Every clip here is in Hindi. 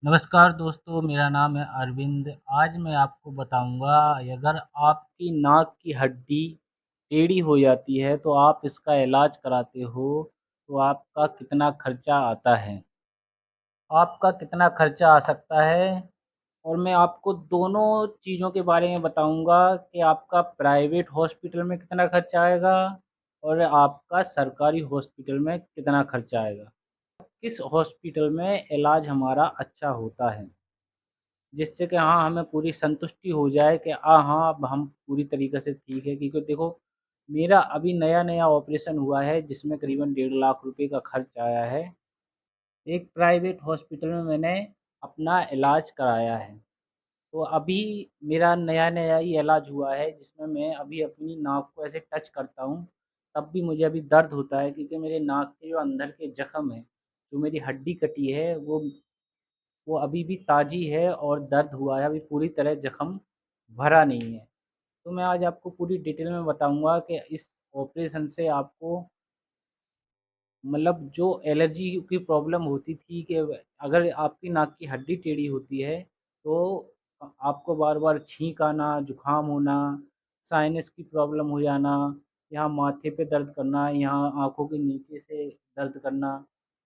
नमस्कार दोस्तों, मेरा नाम है अरविंद। आज मैं आपको बताऊँगा अगर आपकी नाक की हड्डी टेढ़ी हो जाती है तो आप इसका इलाज कराते हो, तो आपका कितना खर्चा आता है। आपका कितना खर्चा आ सकता है और मैं आपको दोनों चीज़ों के बारे में बताऊँगा कि आपका प्राइवेट हॉस्पिटल में कितना खर्चा आएगा और आपका सरकारी हॉस्पिटल में कितना खर्चा आएगा। किस हॉस्पिटल में इलाज हमारा अच्छा होता है। जिससे कि हाँ, हमें पूरी संतुष्टि हो जाए कि हाँ, अब हम पूरी तरीके से ठीक है क्योंकि देखो, मेरा अभी नया-नया ऑपरेशन हुआ है जिसमें करीबन 1.5 लाख रुपए का खर्च आया है। एक प्राइवेट हॉस्पिटल में मैंने अपना इलाज कराया है। तो अभी मेरा नया-नया ही इलाज हुआ है जिसमें मैं अभी अपनी नाक को ऐसे टच करता हूँ, तब भी मुझे अभी दर्द होता है क्योंकि मेरे नाक के जो अंदर के जख्म हैं, जो मेरी हड्डी कटी है वो अभी भी ताज़ी है और दर्द हुआ है, अभी पूरी तरह ज़ख्म भरा नहीं है। तो मैं आज आपको पूरी डिटेल में बताऊँगा कि इस ऑपरेशन से आपको मतलब जो एलर्जी की प्रॉब्लम होती थी कि अगर आपकी नाक की हड्डी टेढ़ी होती है, तो आपको बार-बार छींक आना, जुकाम होना, साइनस की प्रॉब्लम हो जाना, यहाँ माथे पे दर्द करना, यहाँ आँखों के नीचे से दर्द करना,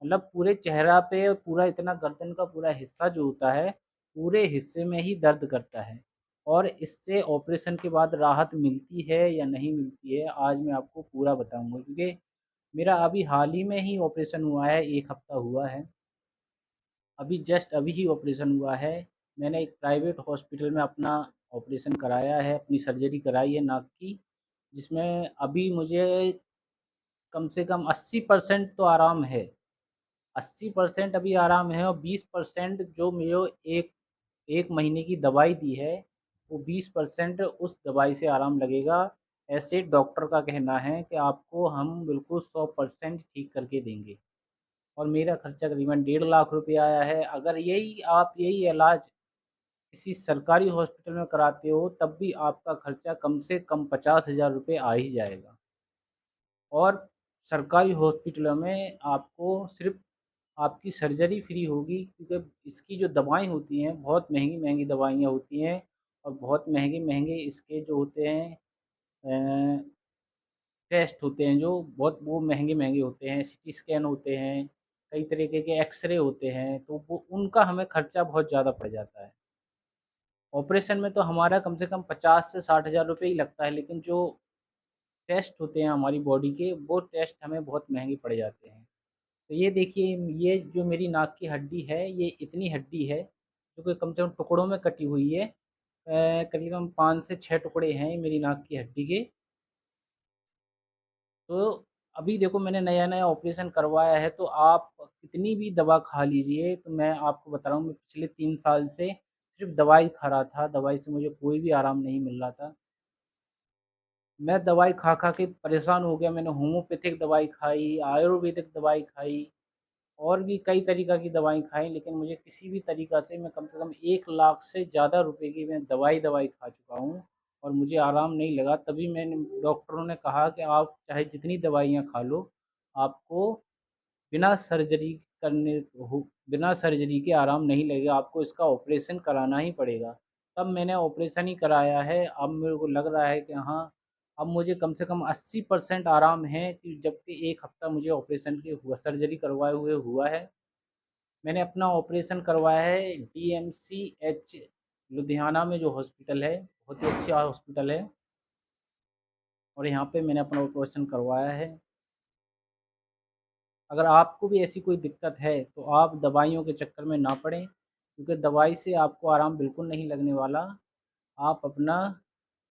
मतलब पूरे चेहरा पे पूरा इतना गर्दन का पूरा हिस्सा जो होता है, पूरे हिस्से में ही दर्द करता है। और इससे ऑपरेशन के बाद राहत मिलती है या नहीं मिलती है, आज मैं आपको पूरा बताऊँगा क्योंकि मेरा अभी हाल ही में ही ऑपरेशन हुआ है, 1 हफ़्ता हुआ है। अभी जस्ट अभी ही ऑपरेशन हुआ है। मैंने एक प्राइवेट हॉस्पिटल में अपना ऑपरेशन कराया है, अपनी सर्जरी कराई है नाक की, जिसमें अभी मुझे कम से कम 80% तो आराम है। 80% अभी आराम है और 20% जो मेरे 1 महीने की दवाई दी है, वो 20% उस दवाई से आराम लगेगा। ऐसे डॉक्टर का कहना है कि आपको हम बिल्कुल 100% ठीक करके देंगे और मेरा खर्चा करीबन 1.5 लाख रुपए आया है। अगर यही इलाज किसी सरकारी हॉस्पिटल में कराते हो, तब भी आपका खर्चा कम से कम 50,000 रुपए आ ही जाएगा और सरकारी हॉस्पिटलों में आपको सिर्फ़ आपकी सर्जरी फ्री होगी क्योंकि इसकी जो दवाएँ होती हैं, बहुत महँगी-महँगी दवाइयाँ होती हैं और बहुत महँगे-महँगे इसके जो होते हैं अ, टेस्ट होते हैं जो बहुत वो महँगे-महँगे होते हैं, सीटी स्कैन होते हैं, कई तरीके के एक्स-रे होते हैं, तो वो उनका हमें खर्चा बहुत ज़्यादा पड़ जाता है। ऑपरेशन में तो हमारा कम से कम 50 से 60,000 रुपए ही लगता है, लेकिन जो टेस्ट होते हैं हमारी बॉडी के, वो टेस्ट हमें बहुत महँगे पड़ जाते हैं। तो ये देखिए, ये जो मेरी नाक की हड्डी है, ये इतनी हड्डी है, जो कि कम से कम टुकड़ों में कटी हुई है। करीबन 5 से 6 टुकड़े हैं मेरी नाक की हड्डी के। तो अभी देखो मैंने नया-नया ऑपरेशन करवाया है, तो आप कितनी भी दवा खा लीजिए, तो मैं आपको बता रहा हूँ मैं पिछले 3 साल से सिर्फ़ दवाई खा रहा था, दवाई से मुझे कोई भी आराम नहीं मिल रहा था। मैं दवाई खा-खा के परेशान हो गया, मैंने होम्योपैथिक दवाई खाई, आयुर्वेदिक दवाई खाई और भी कई तरीक़ा की दवाई खाई, लेकिन मुझे किसी भी तरीक़ा से मैं कम से कम 1 लाख से ज़्यादा रुपए की मैं दवाई खा चुका हूँ और मुझे आराम नहीं लगा। तभी मैंने डॉक्टरों ने कहा कि आप चाहे जितनी दवाइयाँ खा लो, आपको बिना सर्जरी करने हो बिना सर्जरी के आराम नहीं लगेगा, आपको इसका ऑपरेशन कराना ही पड़ेगा। तब मैंने ऑपरेशन ही कराया है, अब मेरे को लग रहा है कि हाँ, अब मुझे कम से कम 80% आराम है कि जबकि 1 हफ़्ता मुझे ऑपरेशन के हुआ सर्जरी करवाए हुए हुआ है। मैंने अपना ऑपरेशन करवाया है डीएमसीएच लुधियाना में जो हॉस्पिटल है, बहुत ही अच्छा हॉस्पिटल है और यहाँ पे मैंने अपना ऑपरेशन करवाया है। अगर आपको भी ऐसी कोई दिक्कत है, तो आप दवाइयों के चक्कर में ना पड़ें, क्योंकि दवाई से आपको आराम बिल्कुल नहीं लगने वाला। आप अपना